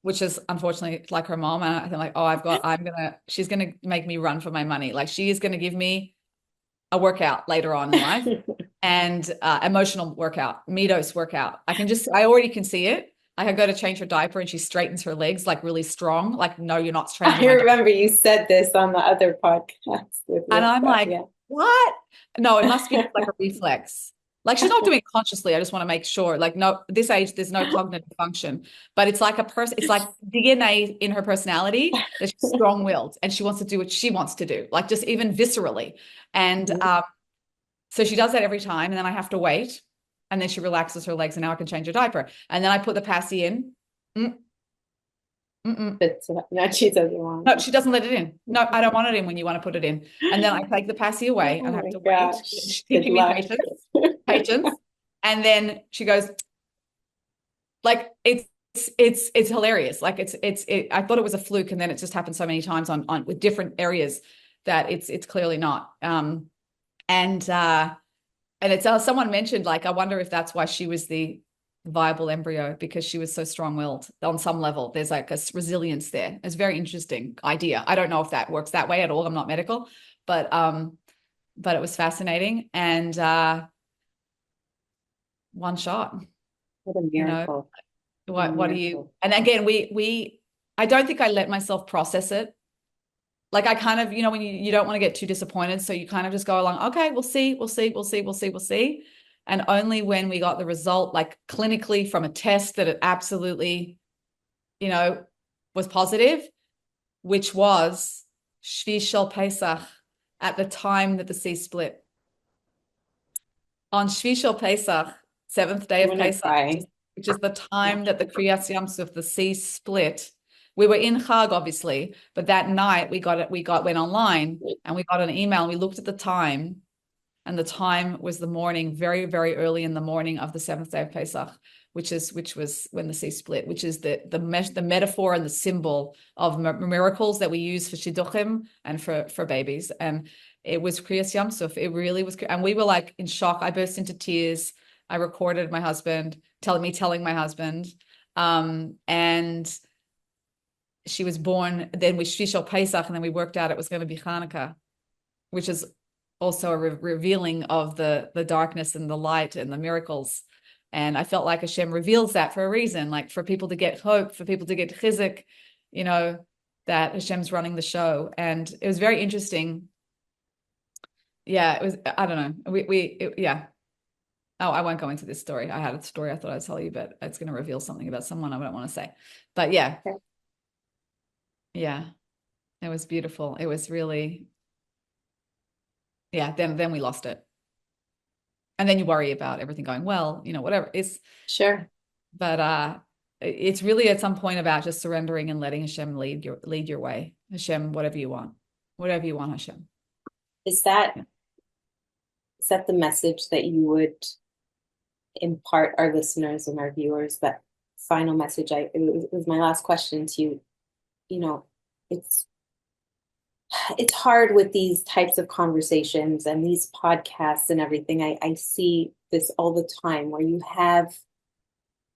which is unfortunately like her mom. And I think like, oh, she's gonna make me run for my money. Like she is gonna give me a workout later on in life and emotional workout, Meadows workout. I already can see it. Like I go to change her diaper and she straightens her legs like really strong. Like, no, you're not I changing my diaper. remember you said this on the other podcast with And I'm Rivka. like, Yeah. what? No, it must be just like a reflex. Like she's not doing it consciously. I just want to make sure. Like, no, this age, there's no cognitive function, but it's like it's like DNA in her personality that she's strong-willed and she wants to do what she wants to do, like just even viscerally. And so she does that every time, and then I have to wait, and then she relaxes her legs, and now I can change her diaper, and then I put the passy in. Mm, mm-mm. No, she doesn't want No, it. she doesn't let it in. No, I don't want it in when you want to put it in. And then I take the passy away and Oh I have my to wait. gosh. She's Good teaching me luck. patience, patience. And then she goes, like, it's hilarious. Like I thought it was a fluke, and then it just happened so many times on with different areas that it's clearly not. And it's someone mentioned, like, I wonder if that's why she was the viable embryo because she was so strong-willed on some level. There's like a resilience there. It's a very interesting idea. I don't know if that works that way at all. I'm not medical, but it was fascinating. And one shot, What a you know, miracle. What a what do you, miracle. and again, I don't think I let myself process it. Like I kind of, when you don't want to get too disappointed. So you kind of just go along, okay, we'll see, we'll see, we'll see, we'll see, we'll see. And only when we got the result, like clinically from a test that it absolutely, was positive, which was Shvi Shel Pesach at the time that the sea split. On Shvi Shel Pesach, seventh day I'm of gonna Pesach, which cry. is, which is the time that the Kriyas Yamsuf, the sea split. We were in Chag, obviously, but that night went online and we got an email and we looked at the time, and the time was the morning, very, very early in the morning of the seventh day of Pesach, which was when the sea split, which is the metaphor and the symbol of miracles that we use for shidduchim and for babies. And it was Kriyas Yamsuf. It really was, and we were like in shock. I burst into tears. I recorded my husband telling my husband, and she was born, then we Shishol Pesach, and then we worked out it was going to be Hanukkah, which is also a revealing of the darkness and the light and the miracles. And I felt like Hashem reveals that for a reason, like for people to get hope, for people to get chizuk, you know, that Hashem's running the show. And it was very interesting. Yeah, it was, I don't know. Yeah. Oh, I won't go into this story. I had a story I thought I'd tell you, but it's going to reveal something about someone I don't want to say. But yeah, Okay. yeah, it was beautiful. It was really, yeah, then we lost it. And then you worry about everything going well, you know, whatever. Sure. But it's really at some point about just surrendering and letting Hashem lead your way. Hashem, whatever you want. Whatever you want, Hashem. Is that Yeah. is that the message that you would impart our listeners and our viewers? That final message, it was my last question to you. You know, it's it's hard with these types of conversations and these podcasts and everything. I see this all the time where you have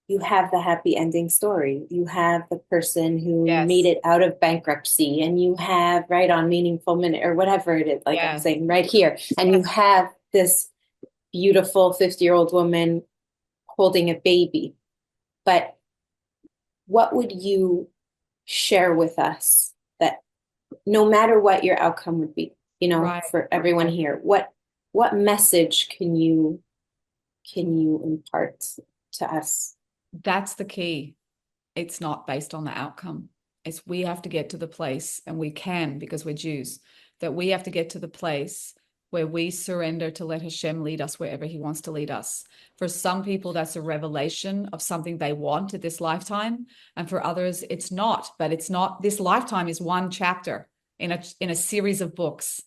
the happy ending story. You have the person who made Yes. it out of bankruptcy, and you have right on Meaningful Minute or whatever it is, like I'm Yes. saying right here, and you Yes. have this beautiful 50-year-old woman holding a baby. But what would you share with us that no matter what your outcome would be, Right. for everyone Right. here, what message can you impart to us? That's the key. It's not based on the outcome. It's we have to get to the place, and we can because we're Jews, that we have to get to the place where we surrender to let Hashem lead us wherever he wants to lead us. For some people, that's a revelation of something they want at this lifetime. And for others, it's not. But it's not, this lifetime is one chapter in a series of books.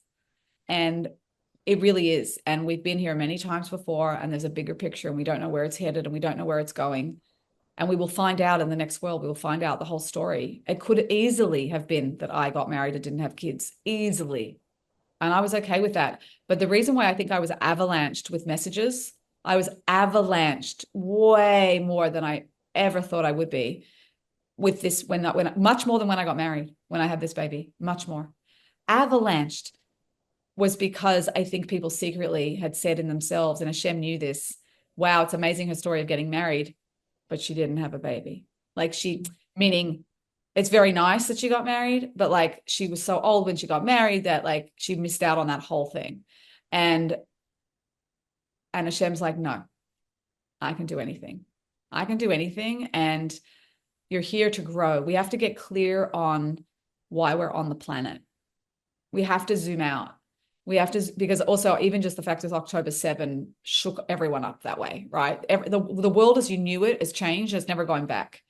And it really is. And we've been here many times before, and there's a bigger picture, and we don't know where it's headed, and we don't know where it's going. And we will find out in the next world, we will find out the whole story. It could easily have been that I got married and didn't have kids, easily. And I was okay with that. But the reason why I think I was avalanched with messages, I was avalanched way more than I ever thought I would be with this, when much more than when I got married, when I had this baby, much more. Avalanched was because I think people secretly had said in themselves, and Hashem knew this, wow, it's amazing her story of getting married, but she didn't have a baby. Like meaning it's very nice that she got married, but like she was so old when she got married that like she missed out on that whole thing. And Hashem's like, no, I can do anything. I can do anything. And you're here to grow. We have to get clear on why we're on the planet. We have to zoom out. We have to, because also even just the fact that October 7 shook everyone up that way, right? The world as you knew it has changed. It's never going back.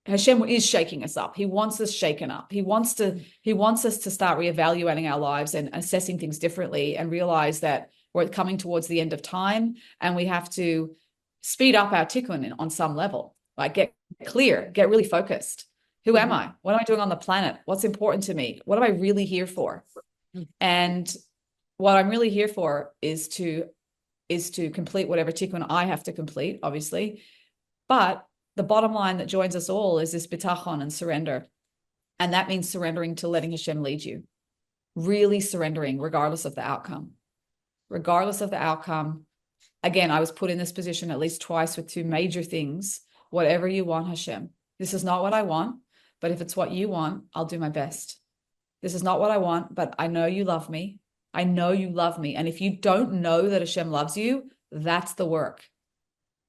Hashem is shaking us up. He wants us shaken up. He wants us to start reevaluating our lives and assessing things differently, and realize that we're coming towards the end of time, and we have to speed up our tikkun on some level. Like get clear, get really focused. Who am Mhm. I? What am I doing on the planet? What's important to me? What am I really here for? And what I'm really here for is to complete whatever tikkun I have to complete, obviously. But the bottom line that joins us all is this bitachon and surrender. And that means surrendering to letting Hashem lead you. Really surrendering, regardless of the outcome. Regardless of the outcome. Again, I was put in this position at least twice with two major things. Whatever you want, Hashem. This is not what I want, but if it's what you want, I'll do my best. This is not what I want, but I know you love me. I know you love me. And if you don't know that Hashem loves you, that's the work.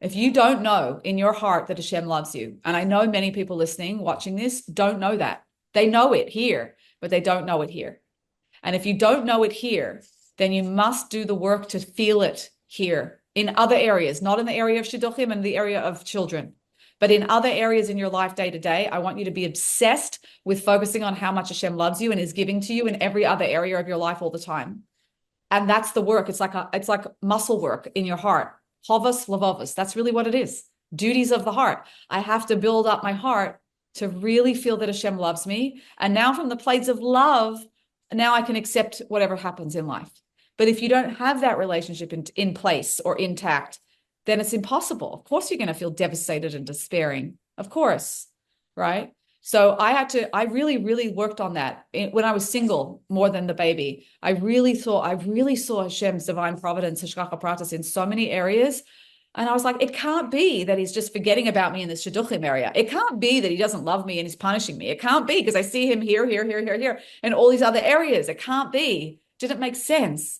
If you don't know in your heart that Hashem loves you, and I know many people listening, watching this, don't know that. They know it here, but they don't know it here. And if you don't know it here, then you must do the work to feel it here in other areas, not in the area of shidduchim and the area of children, but in other areas in your life day to day. I want you to be obsessed with focusing on how much Hashem loves you and is giving to you in every other area of your life all the time. And that's the work. It's like muscle work in your heart. Hovas lavovas. That's really what it is. Duties of the heart. I have to build up my heart to really feel that Hashem loves me. And now from the place of love, now I can accept whatever happens in life. But if you don't have that relationship in place or intact, then it's impossible. Of course, you're going to feel devastated and despairing. Of course, right? So I really, really worked on that when I was single more than the baby. I really saw Hashem's divine providence, Hashgacha Pratis, in so many areas. And I was like, it can't be that he's just forgetting about me in this Shidduchim area. It can't be that he doesn't love me and he's punishing me. It can't be because I see him here, here, here, here, here, and all these other areas. It can't be. Didn't make sense.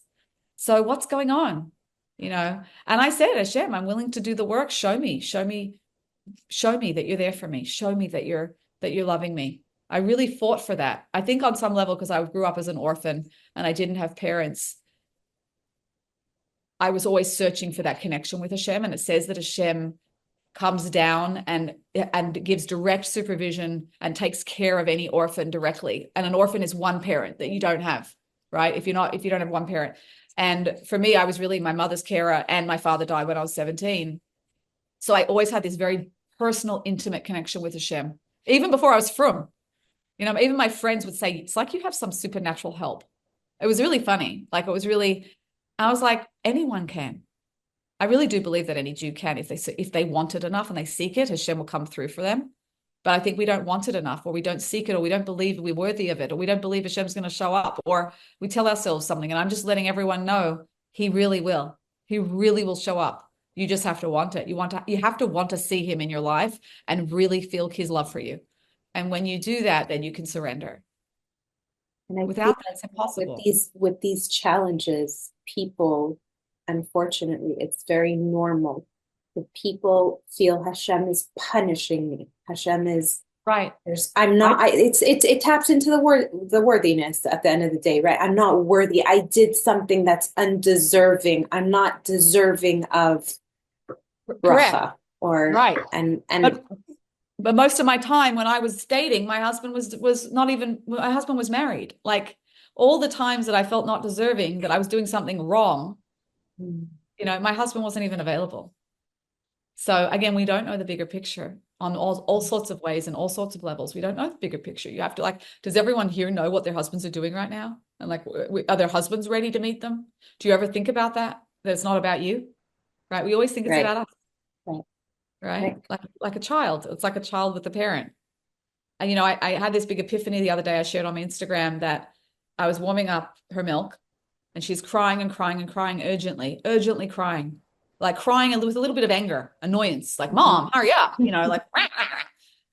So what's going on? You know, and I said, Hashem, I'm willing to do the work. Show me that you're there for me. Show me that you're loving me. I really fought for that. I think on some level, because I grew up as an orphan and I didn't have parents, I was always searching for that connection with Hashem. And it says that Hashem comes down and gives direct supervision and takes care of any orphan directly. And an orphan is one parent that you don't have, right? If you don't have one parent. And for me, I was really my mother's carer, and my father died when I was 17. So I always had this very personal, intimate connection with Hashem, even before I was from. You know, even my friends would say, it's like you have some supernatural help. It was really funny. Like, it was really, I was like, anyone can. I really do believe that any Jew can, if they want it enough and they seek it, Hashem will come through for them. But I think we don't want it enough, or we don't seek it, or we don't believe we're worthy of it, or we don't believe Hashem's going to show up, or we tell ourselves something. And I'm just letting everyone know he really will. He really will show up. You just have to want it. You have to want to see him in your life and really feel his love for you. And when you do that, then you can surrender. And I feel Without that, it's with impossible. these challenges, people, unfortunately, it's very normal. If people feel Hashem is punishing me, Hashem is Right. I'm I not it taps into the worthiness at the end of the day, right? I'm not worthy. I did something that's undeserving. I'm not deserving of correct. bracha or Right. and But most of my time when I was dating, my husband was not even my husband was married. Like, all the times that I felt not deserving, that I was doing something wrong, my husband wasn't even available. So again, we don't know the bigger picture on all sorts of ways and all sorts of levels. We don't know the bigger picture. You have to, like, does everyone here know what their husbands are doing right now? And like, are their husbands ready to meet them? Do you ever think about that? That it's not about you, right? We always think it's right, about us, right, right? right. Like a child. It's like a child with a parent. And I had this big epiphany the other day. I shared on my Instagram that I was warming up her milk, and she's crying and crying and crying urgently crying, like crying with a little bit of anger, annoyance, like, Mom, hurry up, like,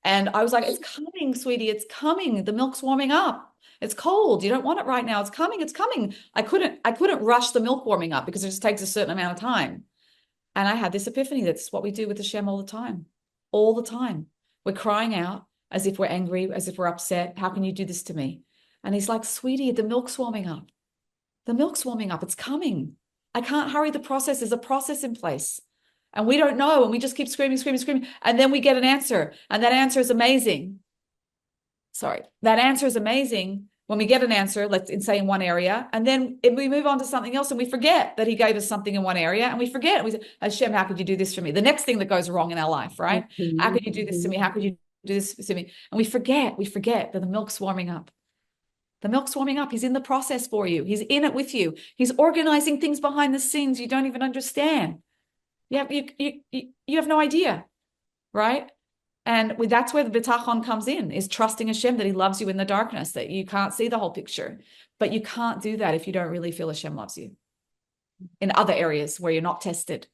and I was like, it's coming, sweetie, it's coming. The milk's warming up. It's cold. You don't want it right now. It's coming. It's coming. I couldn't rush the milk warming up because it just takes a certain amount of time. And I had this epiphany. That's what we do with Hashem all the time. All the time. We're crying out as if we're angry, as if we're upset. How can you do this to me? And he's like, sweetie, the milk's warming up. The milk's warming up. It's coming. I can't hurry the process. There's a process in place. And we don't know. And we just keep screaming, screaming, screaming. And then we get an answer. And that answer is amazing. Sorry. That answer is amazing when we get an answer, let's say in one area, and then we move on to something else, and we forget that he gave us something in one area, and we forget. We say, Hashem, how could you do this for me? The next thing that goes wrong in our life, right? How could you do this to me? How could you do this to me? And we forget that the milk's warming up. The milk's warming up. He's in the process for you. He's in it with you. He's organizing things behind the scenes you don't even understand. You have no idea, right? And that's where the bitachon comes in, is trusting Hashem that he loves you in the darkness, that you can't see the whole picture. But you can't do that if you don't really feel Hashem loves you in other areas where you're not tested.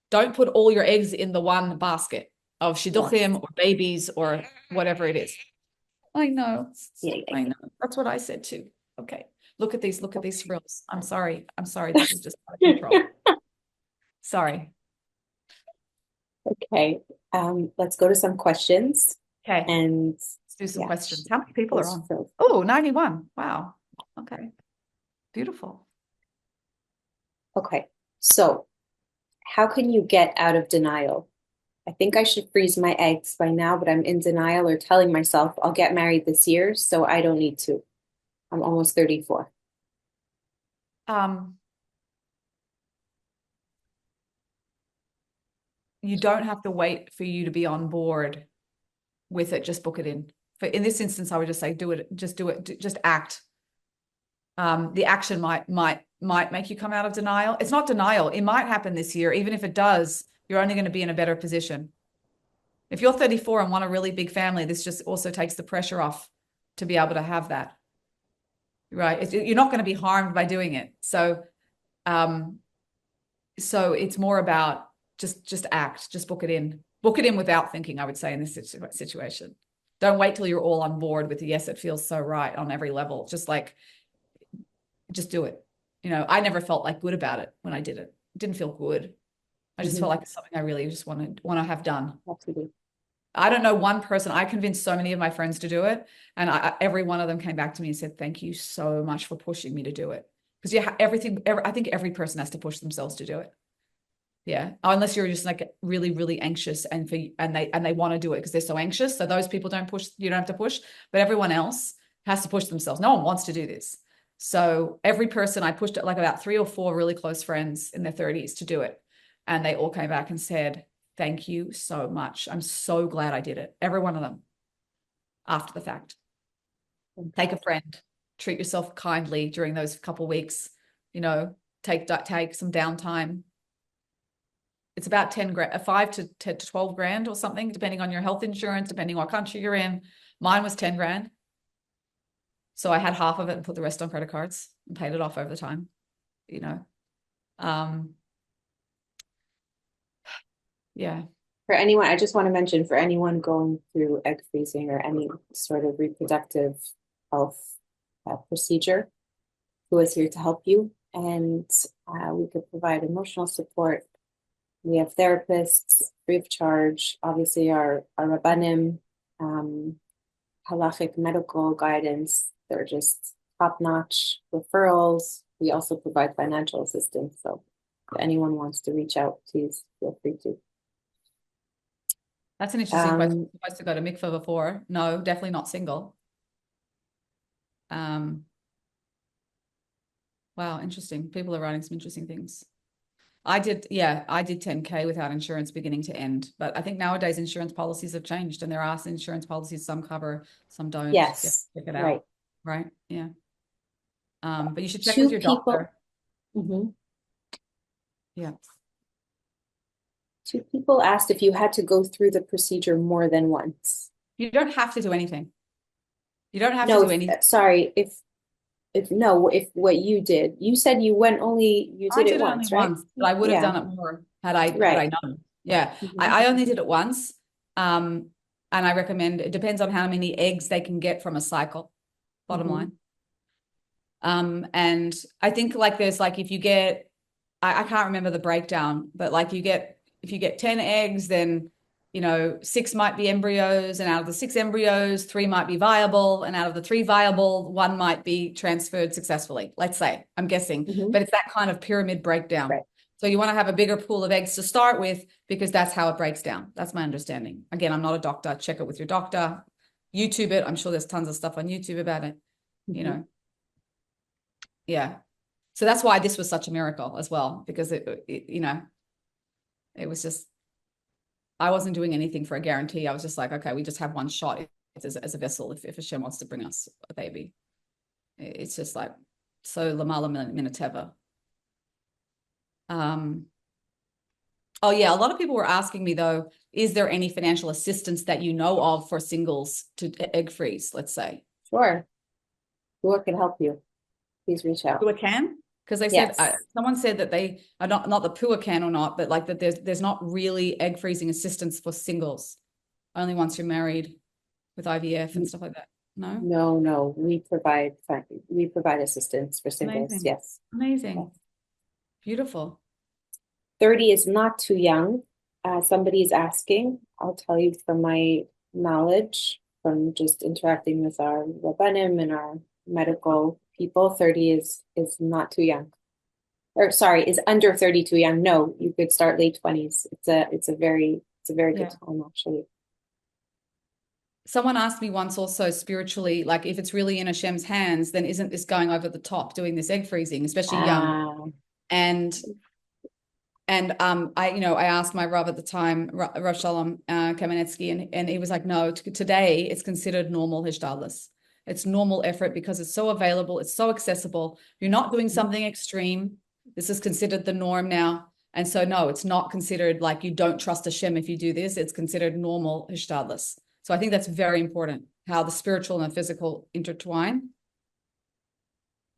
Don't put all your eggs in the one basket of shidduchim or babies or whatever it is. I know. I know. That's what I said too. Okay. Look at these frills. I'm sorry. This is just out of control. Sorry. Okay. Let's go to some questions. Okay. And let's do some questions. How many people are on? Oh, 91. Wow. Okay. Beautiful. Okay. So, how can you get out of denial? I think I should freeze my eggs by now, but I'm in denial or telling myself I'll get married this year, so I don't need to. I'm almost 34. You don't have to wait for you to be on board with it. Just book it in. But in this instance, I would just say, do it. Just act. The action might make you come out of denial. It's not denial. It might happen this year. Even if it does, you're only going to be in a better position. If you're 34 and want a really big family, this just also takes the pressure off to be able to have that, right? You're not going to be harmed by doing it. Um, so it's more about just act, just book it in without thinking, I would say, in this situation. Don't wait till you're all on board with, yes, it feels so right on every level. Just do it. I never felt like good about it when I did it. It didn't feel good. I just felt Hmm. like it's something I really just want to have done. Absolutely. I don't know one person. I convinced so many of my friends to do it, and every one of them came back to me and said, "Thank you so much for pushing me to do it." Because I think every person has to push themselves to do it. Yeah, unless you're just like really, really anxious and they want to do it because they're so anxious. So those people don't push. You don't have to push, but everyone else has to push themselves. No one wants to do this. So every person I pushed it like about 3 or 4 really close friends in their 30s to do it, and they all came back and said, "Thank you so much. I'm so glad I did it." Every one of them after the fact. Take a friend, treat yourself kindly during those couple weeks. You know, take some downtime. It's about 10 grand, 5 to 10 to 12 grand or something, depending on your health insurance, depending what country you're in. Mine was 10 grand. So I had half of it and put the rest on credit cards and paid it off over the time, you know. Um, yeah. For anyone, I just want to mention for anyone going through egg freezing or any sort of reproductive health procedure, who is here to help you. And we could provide emotional support. We have therapists free of charge. Obviously, our rabbanim, um, halachic medical guidance. They're just top-notch referrals. We also provide financial assistance. So if anyone wants to reach out, please feel free to. That's an interesting question. Supposed to go to mikveh before? No, definitely not single. Um, wow, interesting. People are writing some interesting things. I did 10K without insurance beginning to end. But I think nowadays insurance policies have changed and there are insurance policies, some cover, some don't. You have to Yes, check it right. out. Right. Yeah. But you should check with Two your people, doctor. mhm. Yeah. Two people asked if you had to go through the procedure more than once. You don't have to do anything. You don't have to No, do anything. sorry, if no, if what you did, you said you I did it did it only once, right? once, but I would have Yeah, done it more had I right. known. Yeah. Hmm. I only did it once. Um, and I recommend it depends on how many eggs they can get from a cycle, bottom Hmm. line. And I think like there's like if you get I can't remember the breakdown, but like if you get 10 eggs, then 6 might be embryos, and out of the 6 embryos, 3 might be viable, and out of the 3 viable, 1 might be transferred successfully, let's say. I'm guessing, Hmm. but it's that kind of pyramid breakdown. Right. So you want to have a bigger pool of eggs to start with because that's how it breaks down. That's my understanding. Again, I'm not a doctor. Check it with your doctor. YouTube it. I'm sure there's tons of stuff on YouTube about it. You Hmm. know, yeah. So that's why this was such a miracle as well, because it was just, I wasn't doing anything for a guarantee. I was just like, okay, we just have one shot as a vessel if Hashem wants to bring us a baby. It's just like so lamala minateva. Um, oh yeah, a lot of people were asking me though, is there any financial assistance that you know of for singles to egg freeze, let's say? Sure. Who can help you? Please reach out. Pua can? Because they said Yes. someone said that they are not the Pua can or not, but like that there's not really egg freezing assistance for singles. Only once you're married with IVF and stuff like that. No? No, no. We provide assistance for singles. Amazing. Yes. Yes. Amazing. Beautiful. 30 is not too young. Somebody's asking. I'll tell you from my knowledge, from just interacting with our rabbanim and our medical people, 30 is not too young. Or sorry, is under 30 too young. No, you could start late 20s. It's a very good Yeah. time actually. Someone asked me once also spiritually, like if it's really in Hashem's hands, then isn't this going over the top doing this egg freezing, especially young? Ah, And I asked my Rav at the time, Rav Shalom Kamenetsky, and he was like, no, today it's considered normal hishtadlus. It's normal effort because it's so available, it's so accessible. You're not doing something extreme. This is considered the norm now. And so, no, it's not considered like you don't trust Hashem if you do this. It's considered normal hishtadlus. So I think that's very important, how the spiritual and the physical intertwine.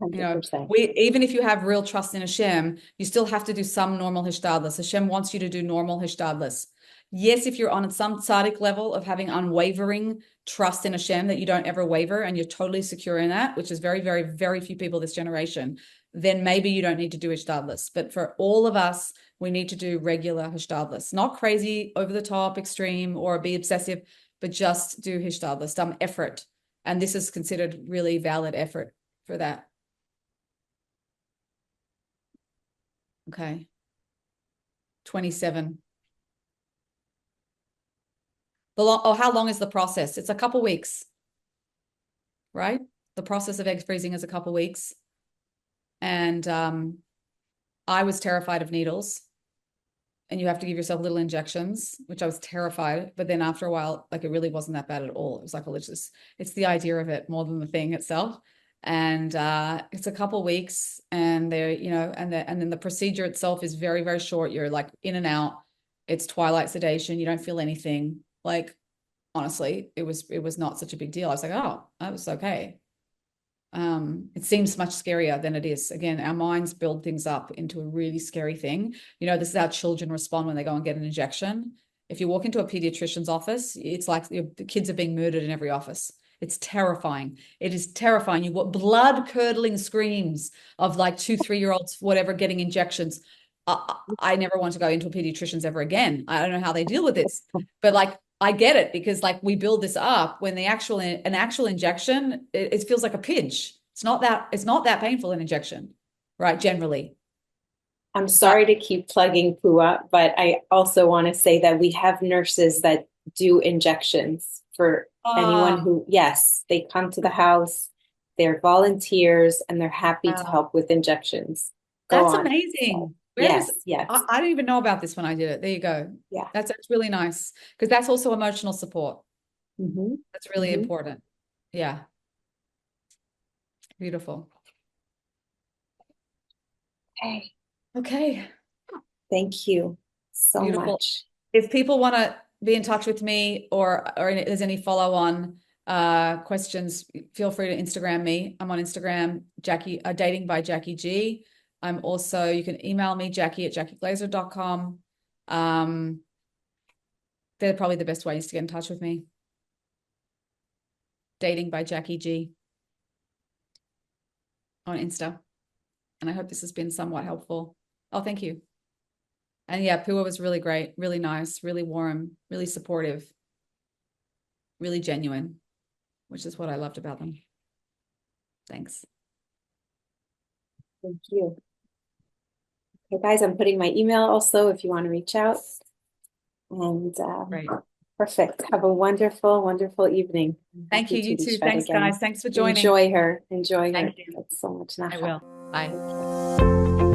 You know, 100%. we even if you have real trust in Hashem, you still have to do some normal hishtadlus. Hashem wants you to do normal hishtadlus. Yes, if you're on some tzaddik level of having unwavering trust in Hashem, that you don't ever waver and you're totally secure in that, which is very, very, very few people this generation, then maybe you don't need to do hishtadlus. But for all of us, we need to do regular hishtadlus, not crazy, over the top, extreme, or be obsessive, but just do hishtadlus, some effort. And this is considered really valid effort for that. Okay. 27. How long is the process? It's a couple weeks, right? The process of egg freezing is a couple weeks. And I was terrified of needles. And you have to give yourself little injections, which I was terrified. But then after a while, like, it really wasn't that bad at all. It was like, it's the idea of it more than the thing itself. And it's a couple weeks, and they're, you know, and then the procedure itself is very, very short. You're like in and out. It's twilight sedation. You don't feel anything. Like, honestly, it was not such a big deal. I was like, oh, that was okay. It seems much scarier than it is. Again, our minds build things up into a really scary thing. You know, this is how children respond when they go and get an injection. If you walk into a pediatrician's office, it's like the kids are being murdered in every office. It's terrifying. It is terrifying. You got blood-curdling screams of like 2-3-year-olds, whatever, getting injections. I never want to go into a pediatrician's ever again. I don't know how they deal with this, but like, I get it, because like we build this up when an actual injection, it feels like a pinch. It's not that painful, an injection, right? Generally. I'm But sorry to keep plugging Pua, but I also want to say that we have nurses that do injections for anyone who, yes, they come to the house, they're volunteers, and they're happy to wow, help with injections. Go that's on. So, amazing. Where is yes, yes, I didn't even know about this when I did it. There you go. yeah. That's really nice, because that's also emotional support. Hmm. That's really Hmm. important. Yeah, beautiful. Okay. Okay, Thank you so beautiful. much. If people want to be in touch with me, or there's any follow-on questions, feel free to Instagram me. I'm on Instagram, Jackie, dating by Jackie G. I'm also, you can email me, Jackie@jackieglaser.com. They're probably the best ways to get in touch with me. Dating by Jackie G on Insta. And I hope this has been somewhat helpful. Oh, thank you. And yeah, Pua was really great, really nice, really warm, really supportive, really genuine, which is what I loved about them. Thanks. Thank you. Okay, guys, I'm putting my email also if you want to reach out. And Great. perfect. Have a wonderful, wonderful evening. Thank you. Happy to You be too. chat Thanks, again. guys. Thanks for joining. Enjoy her. Enjoy her. Thank you. That's so much I nachat. will. Bye. Okay.